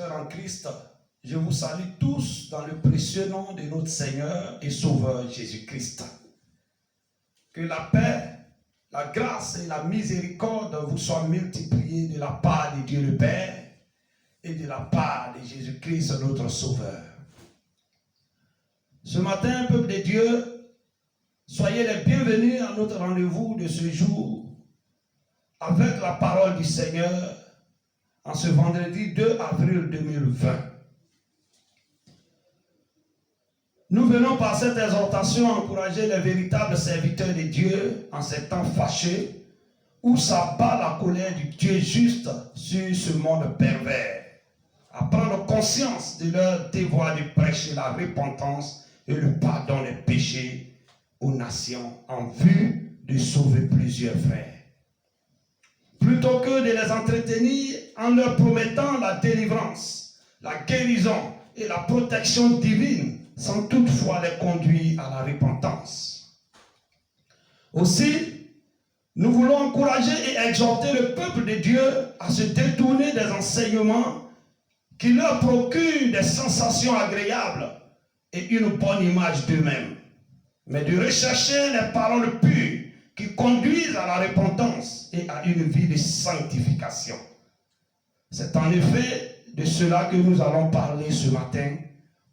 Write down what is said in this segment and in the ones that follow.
sœurs en Christ, je vous salue tous dans le précieux nom de notre Seigneur et Sauveur Jésus-Christ. Que la paix, la grâce et la miséricorde vous soient multipliées de la part de Dieu le Père et de la part de Jésus-Christ notre Sauveur. Ce matin, peuple de Dieu, soyez les bienvenus à notre rendez-vous de ce jour avec la parole du Seigneur en ce vendredi 2 avril 2020. Nous venons par cette exhortation encourager les véritables serviteurs de Dieu en ces temps fâchés où s'abat la colère du Dieu juste sur ce monde pervers, à prendre conscience de leur devoir de prêcher la repentance et le pardon des péchés aux nations en vue de sauver plusieurs frères. Plutôt que de les entretenir en leur promettant la délivrance, la guérison et la protection divine, sans toutefois les conduire à la repentance. Aussi, nous voulons encourager et exhorter le peuple de Dieu à se détourner des enseignements qui leur procurent des sensations agréables et une bonne image d'eux-mêmes, mais de rechercher les paroles pures qui conduisent à la repentance et à une vie de sanctification. C'est en effet de cela que nous allons parler ce matin,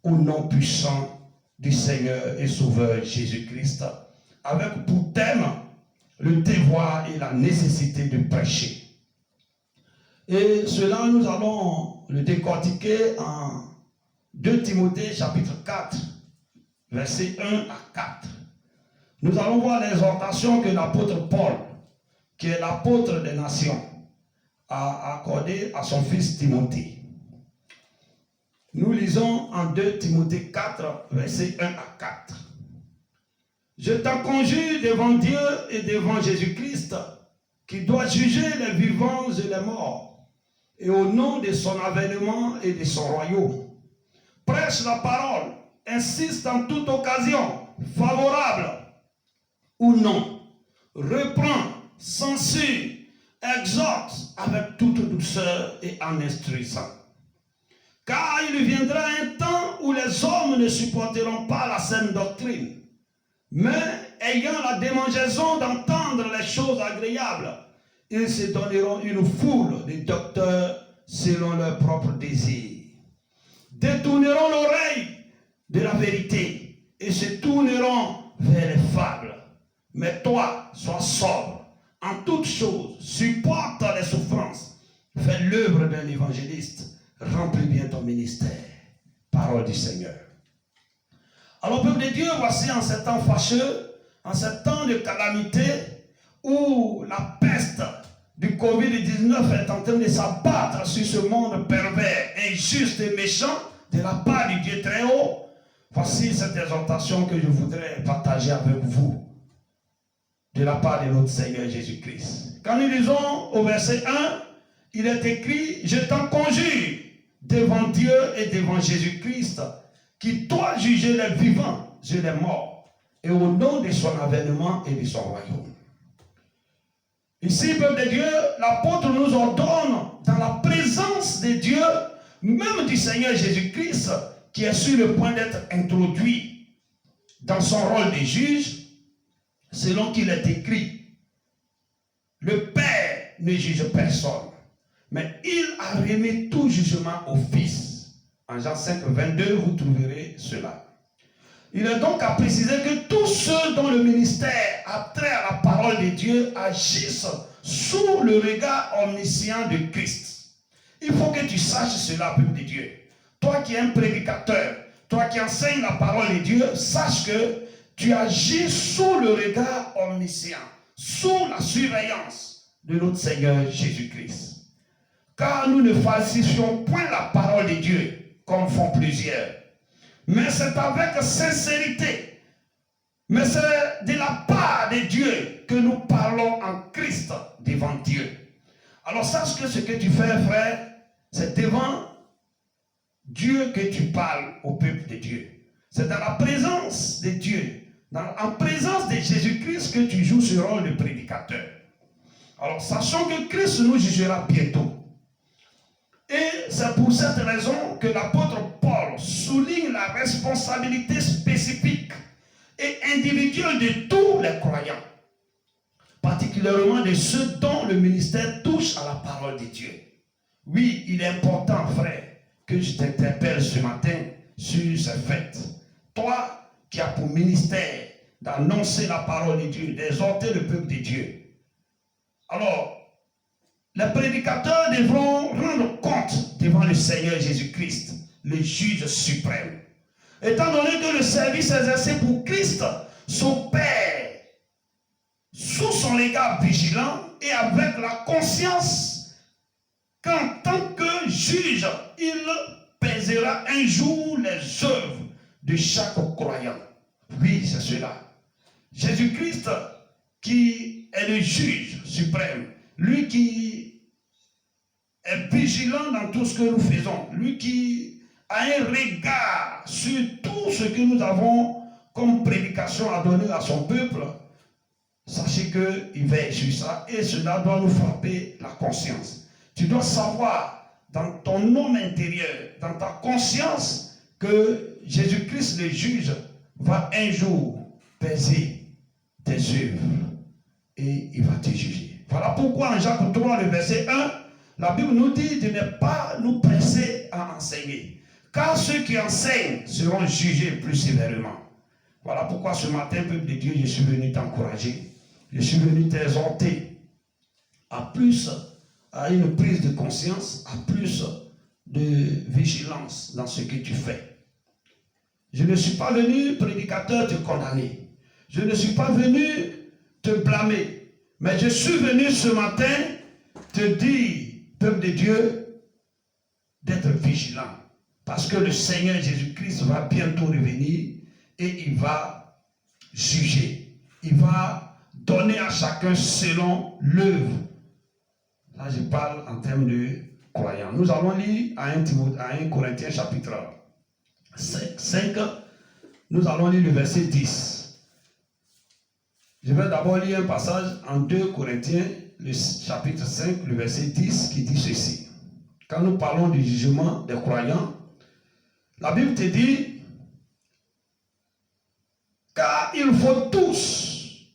au nom puissant du Seigneur et Sauveur Jésus-Christ, avec pour thème le devoir et la nécessité de prêcher. Et cela, nous allons le décortiquer en 2 Timothée chapitre 4, versets 1 à 4. Nous allons voir l'exhortation que l'apôtre Paul, qui est l'apôtre des nations, a accordée à son fils Timothée. Nous lisons en 2 Timothée 4, versets 1 à 4. Je t'en conjure devant Dieu et devant Jésus-Christ, qui doit juger les vivants et les morts, et au nom de son avènement et de son royaume. Prêche la parole, insiste en toute occasion, favorable ou non, reprend, censure, exhorte avec toute douceur et en instruisant. Car il viendra un temps où les hommes ne supporteront pas la saine doctrine, mais ayant la démangeaison d'entendre les choses agréables, ils se donneront une foule de docteurs selon leurs propres désirs, détourneront l'oreille de la vérité et se tourneront vers les fables. Mais toi, sois sobre en toutes choses, supporte les souffrances, fais l'œuvre d'un évangéliste, remplis bien ton ministère. Parole du Seigneur. Alors, peuple de Dieu, voici en ces temps fâcheux, en ces temps de calamité, où la peste du Covid-19 est en train de s'abattre sur ce monde pervers, injuste et méchant, de la part du Dieu très haut. Voici cette exhortation que je voudrais partager avec vous, de la part de notre Seigneur Jésus-Christ. Quand nous lisons au verset 1, il est écrit, je t'en conjure devant Dieu et devant Jésus-Christ, qui doit juger les vivants et les morts, et au nom de son avènement et de son royaume. Ici, peuple de Dieu, l'apôtre nous ordonne, dans la présence de Dieu, même du Seigneur Jésus-Christ, qui est sur le point d'être introduit dans son rôle de juge, selon qu'il est écrit, le Père ne juge personne, mais il a remis tout jugement au Fils. En Jean 5, 22, vous trouverez cela. Il est donc à préciser que tous ceux dont le ministère a trait à la parole de Dieu agissent sous le regard omniscient de Christ. Il faut que tu saches cela, peuple de Dieu. Toi qui es un prédicateur, toi qui enseignes la parole de Dieu, sache que tu agis sous le regard omniscient, sous la surveillance de notre Seigneur Jésus-Christ. Car nous ne falsifions point la parole de Dieu, comme font plusieurs. Mais c'est avec sincérité. Mais c'est de la part de Dieu que nous parlons en Christ devant Dieu. Alors sache que ce que tu fais, frère, c'est devant Dieu que tu parles au peuple de Dieu. C'est dans la présence de Dieu, en présence de Jésus-Christ que tu joues ce rôle de prédicateur. Alors sachons que Christ nous jugera bientôt. Et c'est pour cette raison que l'apôtre Paul souligne la responsabilité spécifique et individuelle de tous les croyants, particulièrement de ceux dont le ministère touche à la parole de Dieu. Oui, il est important, frère, que je t'interpelle ce matin sur ce fait. Toi qui as pour ministère d'annoncer la parole de Dieu, d'exhorter le peuple de Dieu. Alors, les prédicateurs devront rendre compte devant le Seigneur Jésus-Christ, le juge suprême. Étant donné que le service exercé pour Christ s'opère sous son regard vigilant et avec la conscience qu'en tant que juge, il pèsera un jour les œuvres de chaque croyant. Oui, c'est cela. Jésus-Christ, qui est le juge suprême, lui qui est vigilant dans tout ce que nous faisons, lui qui a un regard sur tout ce que nous avons comme prédication à donner à son peuple, sachez qu'il veille sur ça et cela doit nous frapper la conscience. Tu dois savoir dans ton homme intérieur, dans ta conscience, que Jésus-Christ le juge va un jour peser tes œuvres et il va te juger. Voilà pourquoi en Jacques 3, le verset 1, la Bible nous dit de ne pas nous presser à enseigner, car ceux qui enseignent seront jugés plus sévèrement. Voilà pourquoi ce matin, peuple de Dieu, je suis venu t'encourager, je suis venu t'exhorter à une prise de conscience, à plus de vigilance dans ce que tu fais. Je ne suis pas venu, prédicateur, te condamner. Je ne suis pas venu te blâmer. Mais je suis venu ce matin te dire, peuple de Dieu, d'être vigilant. Parce que le Seigneur Jésus-Christ va bientôt revenir et il va juger. Il va donner à chacun selon l'œuvre. Là, je parle en termes de croyants. Nous allons lire à 1 Corinthiens chapitre 5. Nous allons lire le verset 10. Je vais d'abord lire un passage en 2 Corinthiens, le chapitre 5, le verset 10, qui dit ceci. Quand nous parlons du jugement des croyants, la Bible te dit, car il faut tous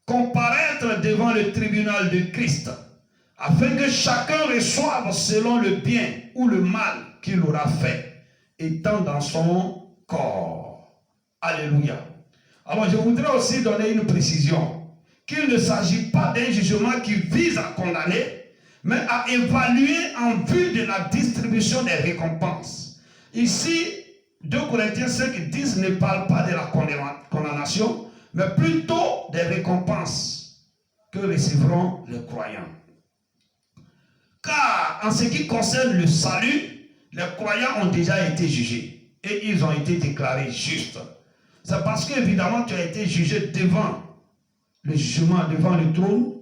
comparaître devant le tribunal de Christ, afin que chacun reçoive selon le bien ou le mal qu'il aura fait, étant dans son corps. Alléluia. Alors je voudrais aussi donner une précision, qu'il ne s'agit pas d'un jugement qui vise à condamner, mais à évaluer en vue de la distribution des récompenses. Ici, 2 Corinthiens 5, 10 ne parle pas de la condamnation, mais plutôt des récompenses que recevront les croyants. Car en ce qui concerne le salut, les croyants ont déjà été jugés et ils ont été déclarés justes. C'est parce qu'évidemment tu as été jugé devant le jugement, devant le trône,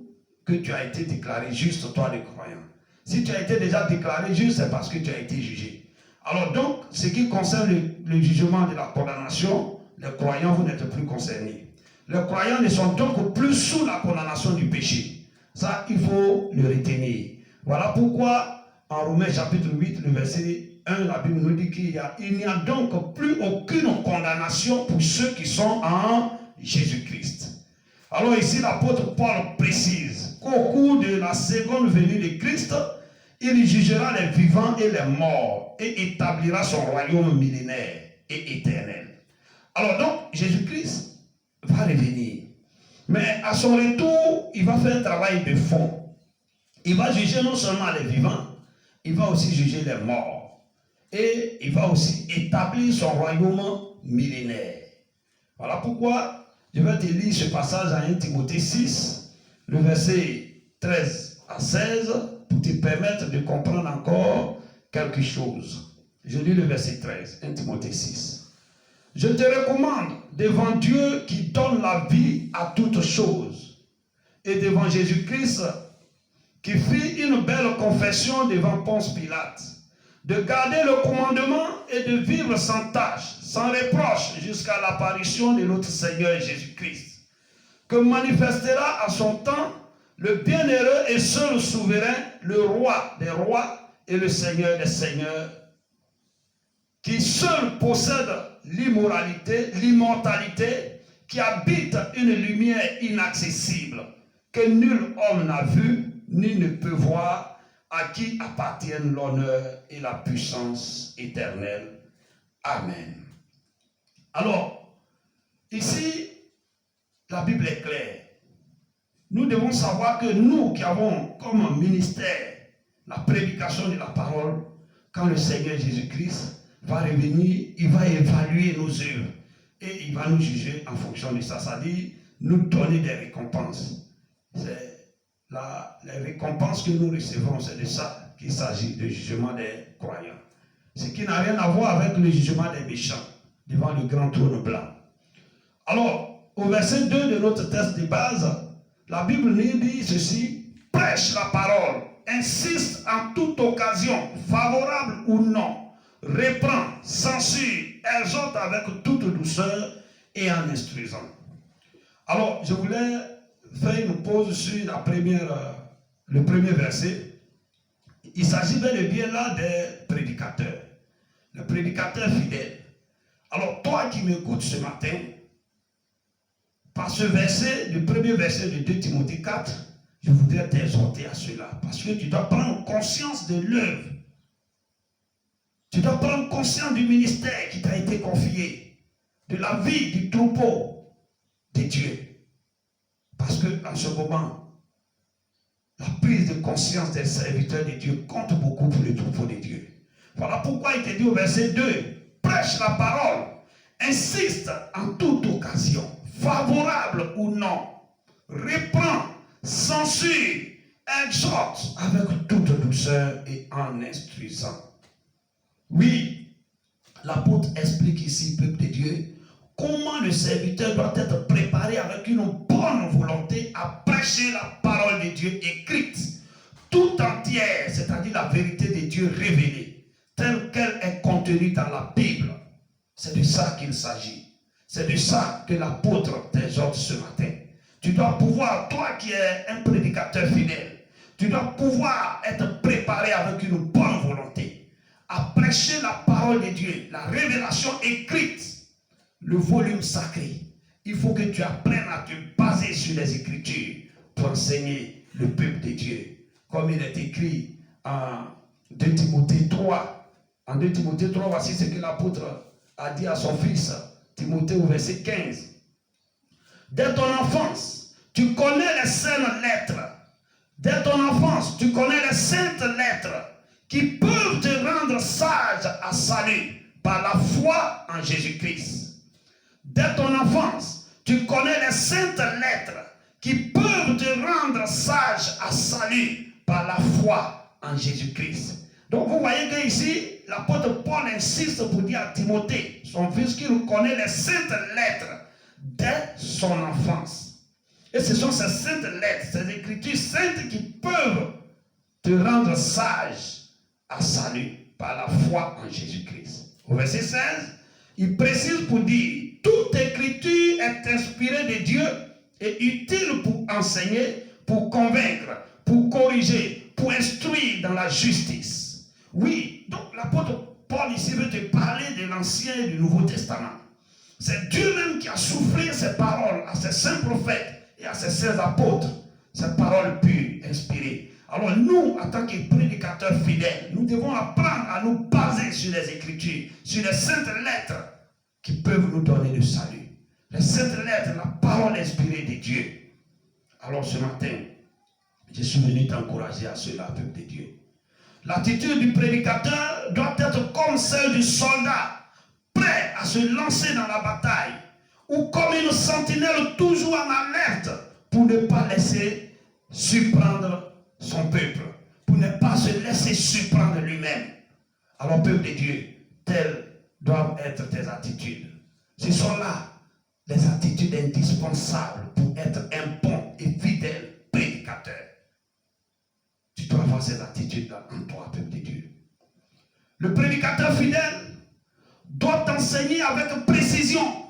que tu as été déclaré juste, toi le croyant. Si tu as été déjà déclaré juste, c'est parce que tu as été jugé. Alors donc, ce qui concerne le jugement de la condamnation, les croyants, vous n'êtes plus concernés. Les croyants ne sont donc plus sous la condamnation du péché. Ça, il faut le retenir. Voilà pourquoi, en Romains chapitre 8, le verset 1, la Bible nous dit qu'il n'y a donc plus aucune condamnation pour ceux qui sont en Jésus-Christ. Alors ici, l'apôtre Paul précise qu'au cours de la seconde venue de Christ, il jugera les vivants et les morts et établira son royaume millénaire et éternel. Alors donc, Jésus-Christ va revenir. Mais à son retour, il va faire un travail de fond. Il va juger non seulement les vivants, il va aussi juger les morts. Et il va aussi établir son royaume millénaire. Voilà pourquoi je vais te lire ce passage à 1 Timothée 6, le verset 13 à 16, pour te permettre de comprendre encore quelque chose. Je lis le verset 13, 1 Timothée 6. Je te recommande devant Dieu qui donne la vie à toutes choses, et devant Jésus-Christ qui fit une belle confession devant Ponce Pilate, de garder le commandement et de vivre sans tâche, sans reproche, jusqu'à l'apparition de notre Seigneur Jésus-Christ, que manifestera à son temps le bienheureux et seul souverain, le roi des rois est le Seigneur des Seigneurs, qui seul possède l'immortalité, qui habite une lumière inaccessible, que nul homme n'a vu, ni ne peut voir, à qui appartiennent l'honneur et la puissance éternelle. Amen. Alors, ici, la Bible est claire. Nous devons savoir que nous qui avons comme ministère la prédication de la parole, quand le Seigneur Jésus-Christ va revenir, il va évaluer nos œuvres et il va nous juger en fonction de ça, c'est-à-dire nous donner des récompenses. C'est les récompenses que nous recevons, c'est de ça qu'il s'agit, du jugement des croyants. Ce qui n'a rien à voir avec le jugement des méchants devant le grand trône blanc. Alors, au verset 2 de notre texte de base, la Bible nous dit ceci: prêche la parole, insiste en toute occasion, favorable ou non, reprend, censure, exhorte avec toute douceur et en instruisant. Alors, je voulais faire une pause sur le premier verset. Il s'agit bel et bien là des prédicateurs, le prédicateur fidèle. Alors, toi qui m'écoutes ce matin, par ce verset, le premier verset de 2 Timothée 4, je voudrais t'exhorter à cela, parce que tu dois prendre conscience de l'œuvre. Tu dois prendre conscience du ministère qui t'a été confié, de la vie du troupeau de Dieu. Parce que en ce moment, la prise de conscience des serviteurs de Dieu compte beaucoup pour le troupeau de Dieu. Voilà pourquoi il te dit au verset 2, prêche la parole, insiste en toute occasion, favorable ou non, reprend, censure, exhorte avec toute douceur et en instruisant. Oui, l'apôtre explique ici, peuple de Dieu, comment le serviteur doit être préparé avec une bonne volonté à prêcher la parole de Dieu écrite, tout entière, c'est-à-dire la vérité de Dieu révélée, telle qu'elle est contenue dans la Bible. C'est de ça qu'il s'agit. C'est de ça que l'apôtre t'exhorte ce matin. Tu dois pouvoir, toi qui es un prédicateur fidèle, tu dois pouvoir être préparé avec une bonne volonté à prêcher la parole de Dieu, la révélation écrite, le volume sacré. Il faut que tu apprennes à te baser sur les Écritures pour enseigner le peuple de Dieu. Comme il est écrit en 2 Timothée 3. En 2 Timothée 3, voici ce que l'apôtre a dit à son fils Timothée au verset 15. Dès ton enfance, tu connais les saintes lettres. Dès ton enfance, tu connais les saintes lettres qui peuvent te rendre sage à salut par la foi en Jésus-Christ. Dès ton enfance, tu connais les saintes lettres qui peuvent te rendre sage à salut par la foi en Jésus-Christ. Donc vous voyez que ici, l'apôtre Paul insiste pour dire à Timothée, son fils, qu'il connaît les saintes lettres dès son enfance. Et ce sont ces saintes lettres, ces écritures saintes qui peuvent te rendre sage à salut par la foi en Jésus-Christ. Au verset 16, il précise pour dire, toute écriture est inspirée de Dieu et utile pour enseigner, pour convaincre, pour corriger, pour instruire dans la justice. Oui, donc l'apôtre Paul ici veut te parler de l'Ancien et du Nouveau Testament. C'est Dieu même qui a soufflé ses paroles à ses saints prophètes et à ses saints apôtres, ces paroles pures, inspirées. Alors nous, en tant que prédicateurs fidèles, nous devons apprendre à nous baser sur les Écritures, sur les saintes lettres qui peuvent nous donner le salut. Les saintes lettres, la parole inspirée de Dieu. Alors ce matin, je suis venu t'encourager à cela, peuple de Dieu. L'attitude du prédicateur doit être comme celle du soldat, prêt à se lancer dans la bataille, ou comme une sentinelle toujours en alerte pour ne pas laisser surprendre son peuple, pour ne pas se laisser surprendre lui-même. Alors, peuple de Dieu, telles doivent être tes attitudes. Ce sont là les attitudes indispensables pour être un bon et fidèle prédicateur. Tu dois avoir ces attitudes-là en toi, peuple de Dieu. Le prédicateur fidèle doit t'enseigner avec précision,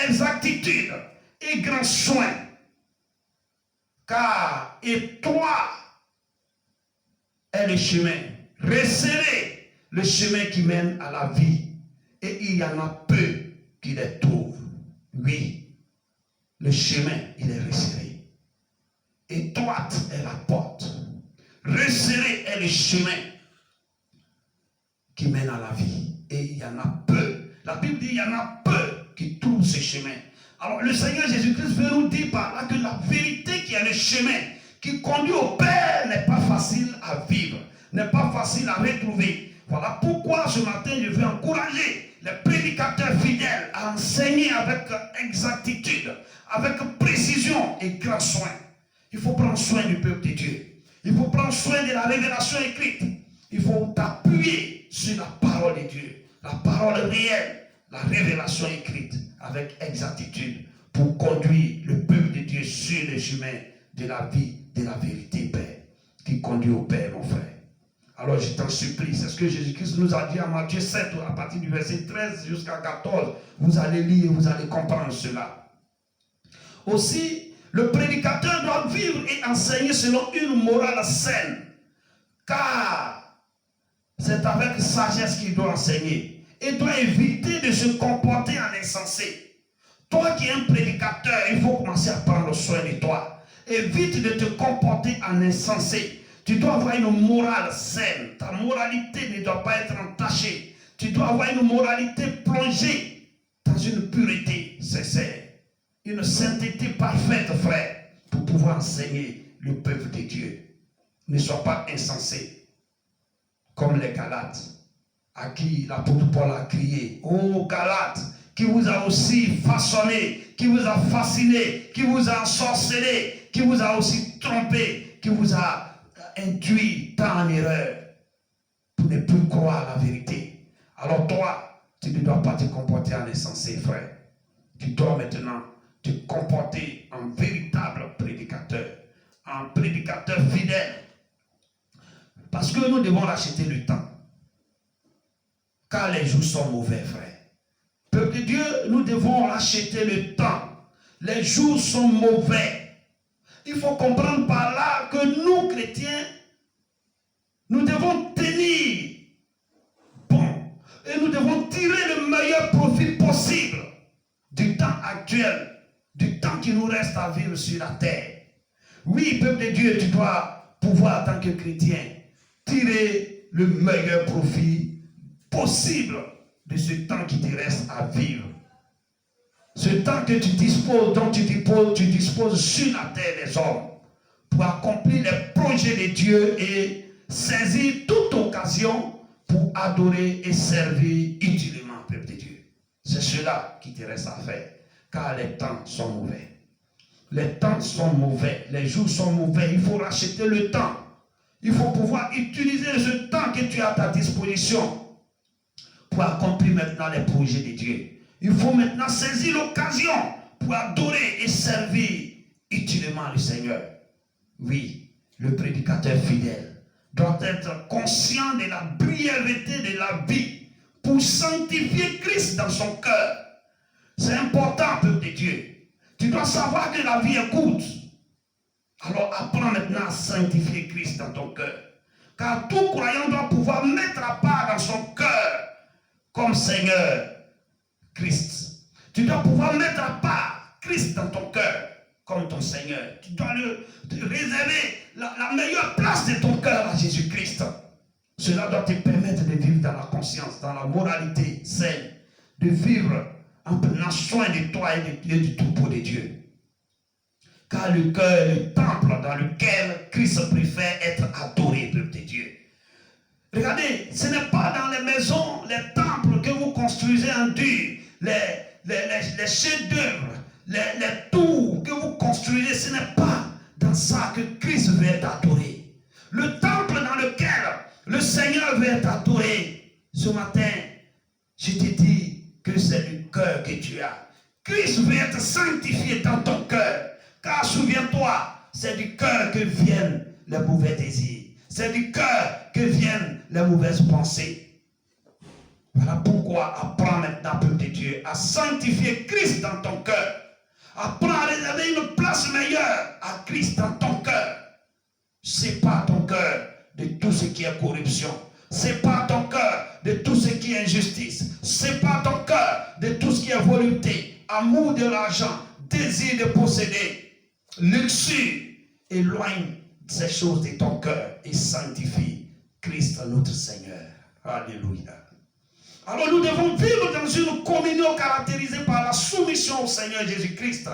exactitude et grand soin. Car étroit est le chemin, resserrez le chemin qui mène à la vie. Et il y en a peu qui les trouvent. Oui, le chemin, il est resserré. Étroite est la porte. Resserré est le chemin qui mène à la vie. Et il y en a peu. La Bible dit il y en a peu qui trouvent ce chemin. Alors le Seigneur Jésus-Christ veut nous dire par là que la vérité qui est le chemin qui conduit au Père n'est pas facile à vivre, n'est pas facile à retrouver. Voilà pourquoi ce matin je veux encourager les prédicateurs fidèles à enseigner avec exactitude, avec précision et grand soin. Il faut prendre soin du peuple de Dieu. Il faut prendre soin de la révélation écrite. Il faut t'appuyer sur la parole de Dieu, la parole réelle, la révélation écrite avec exactitude pour conduire le peuple de Dieu sur le chemin de la vie, de la vérité, Père, qui conduit au Père, mon frère. Alors je t'en supplie, c'est ce que Jésus-Christ nous a dit à Matthieu 7, à partir du verset 13 jusqu'à 14. Vous allez lire, vous allez comprendre cela. Aussi, le prédicateur doit vivre et enseigner selon une morale saine, car c'est avec sagesse qu'il doit enseigner. Et doit éviter de se comporter en insensé. Toi qui es un prédicateur, il faut commencer à prendre soin de toi. Évite de te comporter en insensé. Tu dois avoir une morale saine. Ta moralité ne doit pas être entachée. Tu dois avoir une moralité plongée dans une pureté sincère. Une sainteté parfaite, frère, pour pouvoir enseigner le peuple de Dieu. Ne sois pas insensé, comme les Galates, à qui l'apôtre Paul a crié, ô Galates, qui vous a aussi façonné, qui vous a fasciné, qui vous a ensorcelé, qui vous a aussi trompé, qui vous a induit tant en erreur, pour ne plus croire la vérité. Alors toi, tu ne dois pas te comporter en insensé, frère. Tu dois maintenant te comporter en véritable prédicateur, en prédicateur fidèle. Parce que nous devons racheter le temps. Car les jours sont mauvais, frère. Peuple de Dieu, nous devons racheter le temps. Les jours sont mauvais. Il faut comprendre par là que nous, chrétiens, nous devons tenir bon. Et nous devons tirer le meilleur profit possible du temps actuel, du temps qui nous reste à vivre sur la terre. Oui, peuple de Dieu, tu dois pouvoir, en tant que chrétien, tirer le meilleur profit possible de ce temps qui te reste à vivre. Ce temps que tu disposes, dont tu disposes sur la terre des hommes pour accomplir les projets de Dieu et saisir toute occasion pour adorer et servir utilement le peuple de Dieu. C'est cela qui te reste à faire, car les temps sont mauvais. Les temps sont mauvais, les jours sont mauvais, il faut racheter le temps. Il faut pouvoir utiliser ce temps que tu as à ta disposition pour accomplir maintenant les projets de Dieu. Il faut maintenant saisir l'occasion pour adorer et servir utilement le Seigneur. Oui, le prédicateur fidèle doit être conscient de la brièveté de la vie pour sanctifier Christ dans son cœur. C'est important, peuple de Dieu. Tu dois savoir que la vie est courte. Alors apprends maintenant à sanctifier Christ dans ton cœur. Car tout croyant doit pouvoir mettre à part dans son cœur comme Seigneur Christ. Tu dois pouvoir mettre à part Christ dans ton cœur comme ton Seigneur. Tu dois te réserver la meilleure place de ton cœur à Jésus-Christ. Cela doit te permettre de vivre dans la conscience, dans la moralité saine, de vivre en prenant soin de toi et du troupeau de Dieu. Car le cœur est le temple dans lequel Christ préfère être adoré, peuple de Dieu. Regardez, ce n'est pas dans les maisons, les temples que vous construisez en dur, les chefs-d'œuvre, les tours que vous construisez, ce n'est pas dans ça que Christ veut être adoré. Le temple dans lequel le Seigneur veut être adoré, ce matin, je te dis que c'est le cœur que tu as. Christ veut être sanctifié dans ton cœur. Car souviens-toi, c'est du cœur que viennent les mauvais désirs. C'est du cœur que viennent les mauvaises pensées. Voilà pourquoi apprends maintenant, peuple de Dieu, à sanctifier Christ dans ton cœur. Apprends à réserver une place meilleure à Christ dans ton cœur. Sépare ton cœur de tout ce qui est corruption. Sépare ton cœur de tout ce qui est injustice. Sépare ton cœur de tout ce qui est volupté, amour de l'argent, désir de posséder, luxure. Éloigne ces choses de ton cœur et sanctifie Christ notre Seigneur. Alléluia. Alors nous devons vivre dans une communion caractérisée par la soumission au Seigneur Jésus-Christ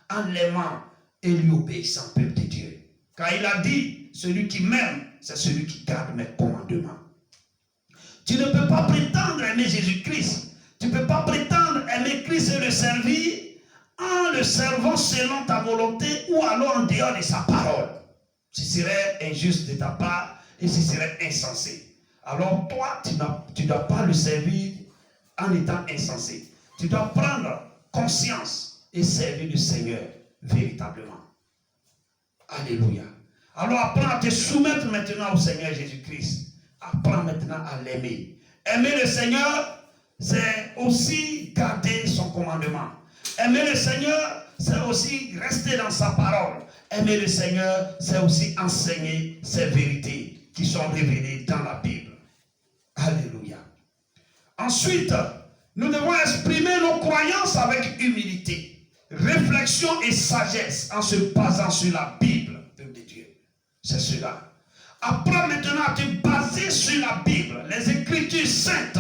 en l'aimant et lui obéissant, peuple de Dieu. Car il a dit, celui qui m'aime, c'est celui qui garde mes commandements. Tu ne peux pas prétendre aimer Jésus-Christ. Tu ne peux pas prétendre aimer Christ et le servir en le servant selon ta volonté ou alors en dehors de sa parole. Ce serait injuste de ta part et ce serait insensé. Alors toi, tu ne dois pas le servir en étant insensé. Tu dois prendre conscience et servir le Seigneur véritablement. Alléluia. Alors apprends à te soumettre maintenant au Seigneur Jésus-Christ. Apprends maintenant à l'aimer. Aimer le Seigneur, c'est aussi garder son commandement. Aimer le Seigneur, c'est aussi rester dans sa parole. Aimer le Seigneur, c'est aussi enseigner ses vérités qui sont révélées dans la Bible. Alléluia. Ensuite, nous devons exprimer nos croyances avec humilité, réflexion et sagesse en se basant sur la Bible, peuple de Dieu. C'est cela. Apprends maintenant à te baser sur la Bible, les Écritures saintes,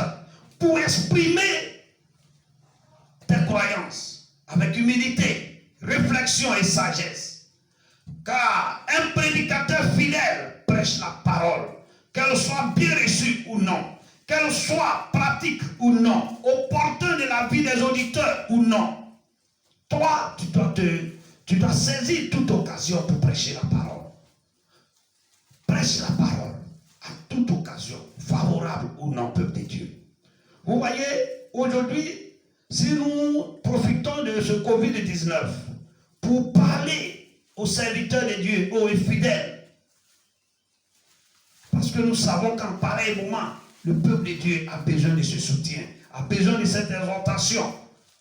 pour exprimer tes croyances avec humilité, réflexion et sagesse. Car un prédicateur fidèle prêche la parole, qu'elle soit bien reçue ou non, qu'elle soit pratique ou non, opportune de la vie des auditeurs ou non. Toi, tu dois saisir toute occasion pour prêcher la parole. Prêche la parole à toute occasion, favorable ou non, peuple de Dieu. Vous voyez, aujourd'hui, si nous profitons de ce Covid-19 pour parler aux serviteurs de Dieu, aux fidèles, parce que nous savons qu'en pareil moment, le peuple de Dieu a besoin de ce soutien, a besoin de cette exhortation.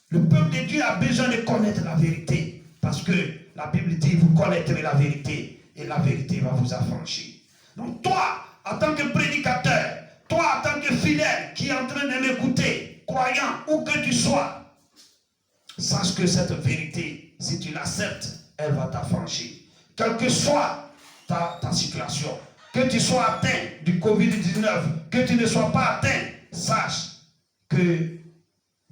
Le peuple de Dieu a besoin de connaître la vérité, parce que la Bible dit, vous connaîtrez la vérité, et la vérité va vous affranchir. Donc toi, en tant que prédicateur, toi en tant que fidèle qui est en train de m'écouter, croyant, où que tu sois, sache que cette vérité, si tu l'acceptes, elle va t'affranchir. Quelle que soit ta situation, que tu sois atteint du Covid-19, que tu ne sois pas atteint, sache que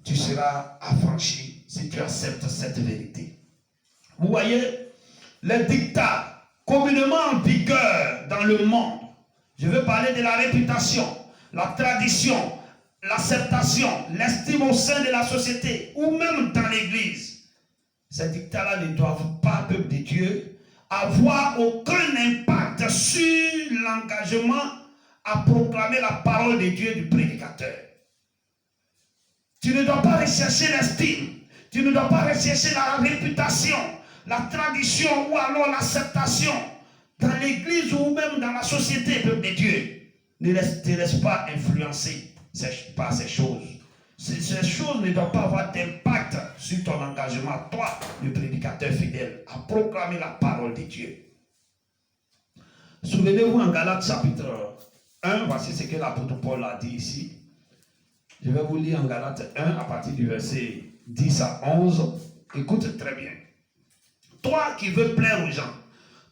tu seras affranchi si tu acceptes cette vérité. Vous voyez, les dictats communément en vigueur dans le monde, je veux parler de la réputation, la tradition, l'acceptation, l'estime au sein de la société ou même dans l'église. Ces dictats-là ne doivent pas, peuple de Dieu, avoir aucun impact sur l'engagement à proclamer la parole de Dieu du prédicateur. Tu ne dois pas rechercher l'estime, tu ne dois pas rechercher la réputation, la tradition ou alors l'acceptation dans l'église ou même dans la société, peuple de Dieu. Ne te laisse pas influencer par ces choses. Ces choses ne doivent pas avoir d'impact sur ton engagement, toi, le prédicateur fidèle, à proclamer la parole de Dieu. Souvenez-vous en Galates chapitre 1, voici ce que l'apôtre Paul a dit ici. Je vais vous lire en Galates 1 à partir du verset 10 à 11. Écoute très bien. Toi qui veux plaire aux gens,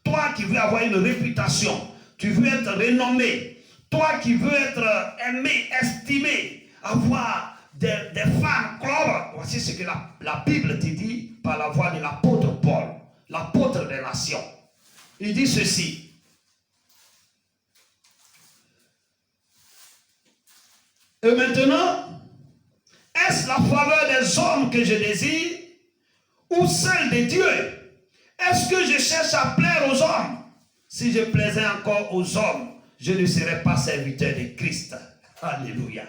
toi qui veux avoir une réputation, tu veux être renommé, toi qui veux être aimé, estimé, avoir des fans club, voici ce que la Bible te dit par la voix de l'apôtre Paul, l'apôtre des nations. Il dit ceci. Et maintenant, est-ce la faveur des hommes que je désire ou celle de Dieu? Est-ce que je cherche à plaire aux hommes? Si je plaisais encore aux hommes, je ne serais pas serviteur de Christ. Alléluia.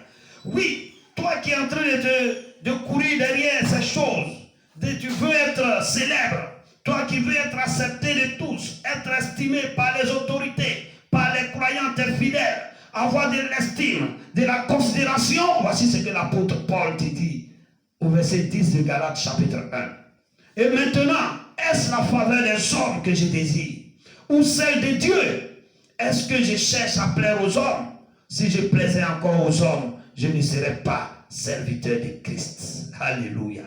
Oui, toi qui es en train de courir derrière ces choses, tu veux être célèbre, toi qui veux être accepté de tous, être estimé par les autorités, par les croyants fidèles, avoir de l'estime, de la considération, voici ce que l'apôtre Paul te dit au verset 10 de Galates chapitre 1. Et maintenant, est-ce la faveur des hommes que je désire ou celle de Dieu? Est-ce que je cherche à plaire aux hommes? Si je plaisais encore aux hommes, je ne serais pas serviteur de Christ. Alléluia.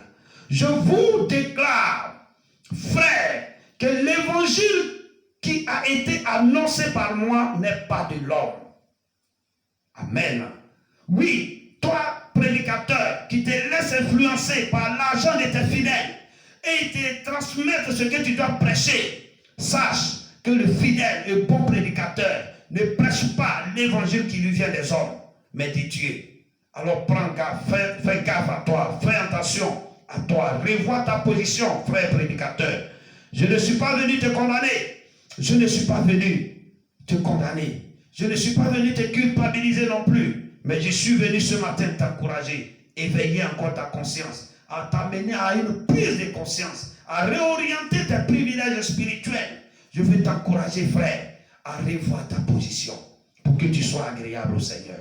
Je vous déclare, frère, que l'évangile qui a été annoncé par moi n'est pas de l'homme. Amen. Oui, toi, prédicateur, qui te laisse influencer par l'argent de tes fidèles et te transmettre ce que tu dois prêcher, sache que le fidèle et bon prédicateur ne prêche pas l'évangile qui lui vient des hommes, mais de Dieu. Alors prends garde, fais gaffe à toi, fais attention à toi, revois ta position, frère prédicateur. Je ne suis pas venu te condamner, je ne suis pas venu te condamner, je ne suis pas venu te culpabiliser non plus, mais je suis venu ce matin t'encourager, éveiller encore ta conscience, à t'amener à une prise de conscience, à réorienter tes privilèges spirituels. Je veux t'encourager, frère, à revoir ta position pour que tu sois agréable au Seigneur.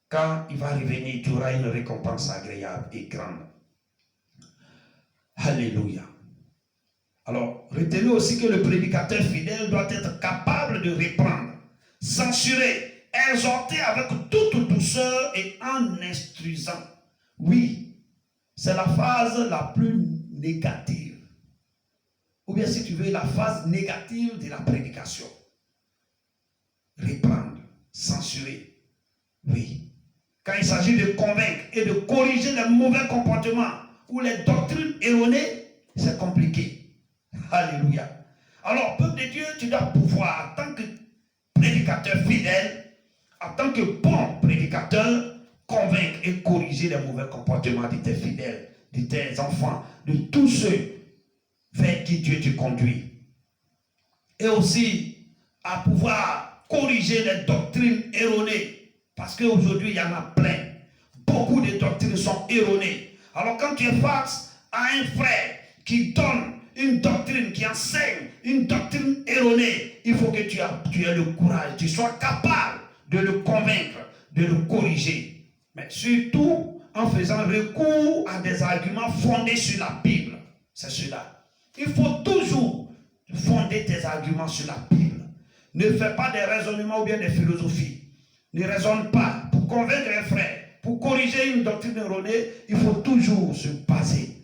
Quand il va revenir, tu auras une récompense agréable et grande. Alléluia. Alors, retenez aussi que le prédicateur fidèle doit être capable de reprendre, censurer, exhorter avec toute douceur et en instruisant. Oui, c'est la phase la plus négative. Ou bien si tu veux, la phase négative de la prédication. Reprendre, censurer. Oui. Quand il s'agit de convaincre et de corriger les mauvais comportements ou les doctrines erronées, c'est compliqué. Alléluia. Alors, peuple de Dieu, tu dois pouvoir, en tant que prédicateur fidèle, en tant que bon prédicateur, convaincre et corriger les mauvais comportements de tes fidèles, de tes enfants, de tous ceux vers qui Dieu te conduit. Et aussi, à pouvoir corriger les doctrines erronées. Parce qu'aujourd'hui, il y en a plein. Beaucoup de doctrines sont erronées. Alors quand tu es face à un frère qui donne une doctrine, qui enseigne une doctrine erronée, il faut que tu aies le courage, tu sois capable de le convaincre, de le corriger. Mais surtout en faisant recours à des arguments fondés sur la Bible. C'est cela. Il faut toujours fonder tes arguments sur la Bible. Ne fais pas des raisonnements ou bien des philosophies. Ne raisonne pas. Pour convaincre un frère, pour corriger une doctrine erronée, il faut toujours se baser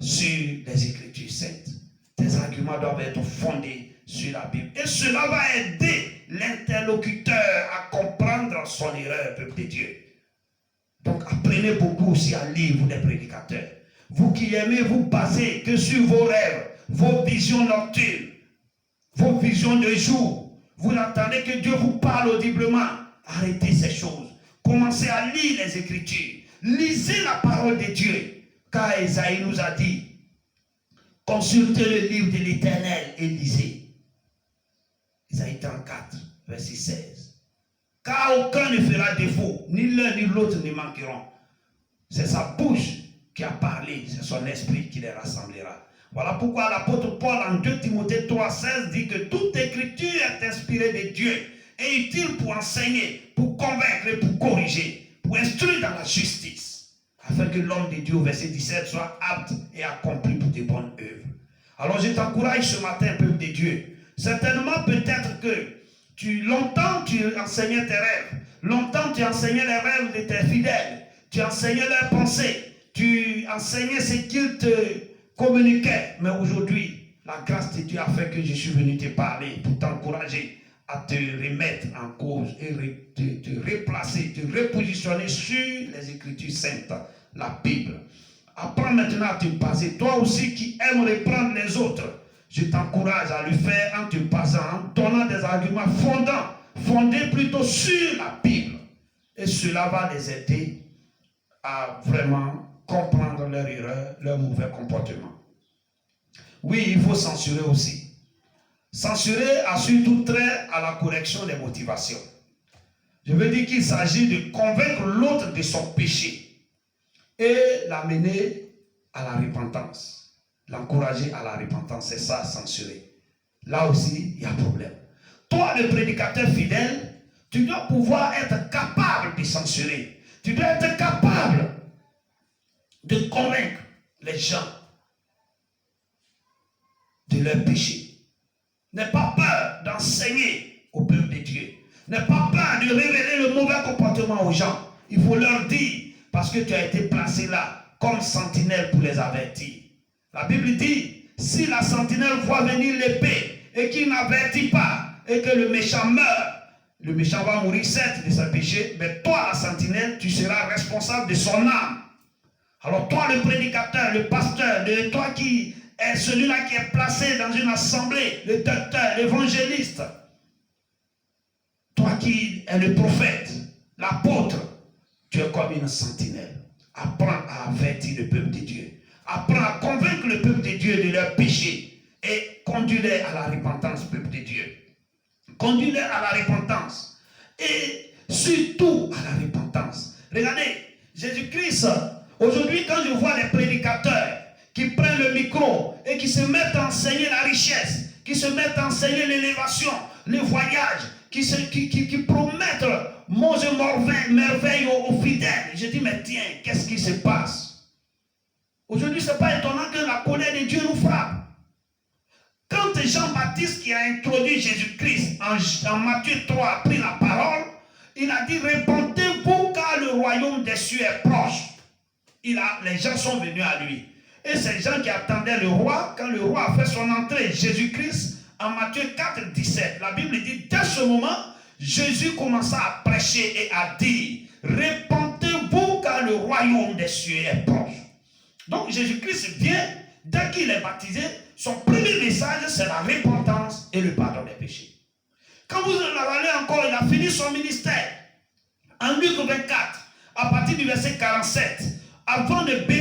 sur les Écritures saintes. Tes arguments doivent être fondés sur la Bible. Et cela va aider l'interlocuteur à comprendre son erreur, peuple de Dieu. Donc apprenez beaucoup aussi à lire, vous les prédicateurs. Vous qui aimez vous baser que sur vos rêves, vos visions nocturnes, vos visions de jour. Vous entendez que Dieu vous parle audiblement. Arrêtez ces choses. Commencez à lire les Écritures. Lisez la parole de Dieu. Car Esaïe nous a dit, consultez le livre de l'Éternel et lisez. Esaïe 34, verset 16. Car aucun ne fera défaut, ni l'un ni l'autre ne manqueront. C'est sa bouche qui a parlé, c'est son esprit qui les rassemblera. Voilà pourquoi l'apôtre Paul en 2 Timothée 3,16 dit que toute écriture est inspirée de Dieu et utile pour enseigner, pour convaincre et pour corriger, pour instruire dans la justice, afin que l'homme de Dieu, au verset 17, soit apte et accompli pour de bonnes œuvres. Alors je t'encourage ce matin, peuple de Dieu. Certainement, peut-être que longtemps tu enseignais tes rêves, longtemps tu enseignais les rêves de tes fidèles, tu enseignais leurs pensées, tu enseignais ce qu'ils te communiquaient. Mais aujourd'hui, la grâce de Dieu a fait que je suis venu te parler pour t'encourager à te remettre en cause et te replacer, te repositionner sur les Écritures saintes, la Bible. Apprends maintenant à te baser. Toi aussi qui aimes reprendre les autres, je t'encourage à le faire en te basant, en donnant des arguments fondés plutôt sur la Bible. Et cela va les aider à vraiment comprendre leur erreur, leur mauvais comportement. Oui, il faut censurer aussi. Censurer a surtout trait à la correction des motivations. Je veux dire qu'il s'agit de convaincre l'autre de son péché et l'amener à la repentance. L'encourager à la repentance, c'est ça, censurer. Là aussi, il y a problème. Toi, le prédicateur fidèle, tu dois pouvoir être capable de censurer. Tu dois être capable de convaincre les gens de leur péché. N'aie pas peur d'enseigner au peuple de Dieu. N'aie pas peur de révéler le mauvais comportement aux gens, il faut leur dire, parce que tu as été placé là comme sentinelle pour les avertir. La Bible dit, si la sentinelle voit venir l'épée et qu'il n'avertit pas et que le méchant meurt, le méchant va mourir certes de ses péchés, mais toi la sentinelle, tu seras responsable de son âme. Alors toi le prédicateur, le pasteur, toi qui est celui-là qui est placé dans une assemblée, le docteur, l'évangéliste, toi qui es le prophète, l'apôtre, tu es comme une sentinelle. Apprends à avertir le peuple de Dieu. Apprends à convaincre le peuple de Dieu de leurs péchés et conduis-les à la repentance, peuple de Dieu. Conduis-les à la repentance et surtout à la repentance. Regardez, Jésus-Christ, aujourd'hui quand je vois les prédicateurs qui prennent le micro et qui se mettent à enseigner la richesse, qui se mettent à enseigner l'élévation, les voyages, qui promettent monts et merveilles aux fidèles. Je dis, mais tiens, qu'est-ce qui se passe? Aujourd'hui, ce n'est pas étonnant que la colère de Dieu nous frappe. Quand Jean-Baptiste qui a introduit Jésus-Christ en Matthieu 3 a pris la parole, il a dit, répentez-vous car le royaume des cieux est proche. Les gens sont venus à lui. Et ces gens qui attendaient le roi, quand le roi a fait son entrée, Jésus-Christ, en Matthieu 4, 17, la Bible dit, dès ce moment, Jésus commença à prêcher et à dire, répentez-vous car le royaume des cieux est proche. Donc Jésus-Christ vient, dès qu'il est baptisé, son premier message, c'est la repentance et le pardon des péchés. Quand vous allez encore, il a fini son ministère. En Luc 24, à partir du verset 47, avant de bénir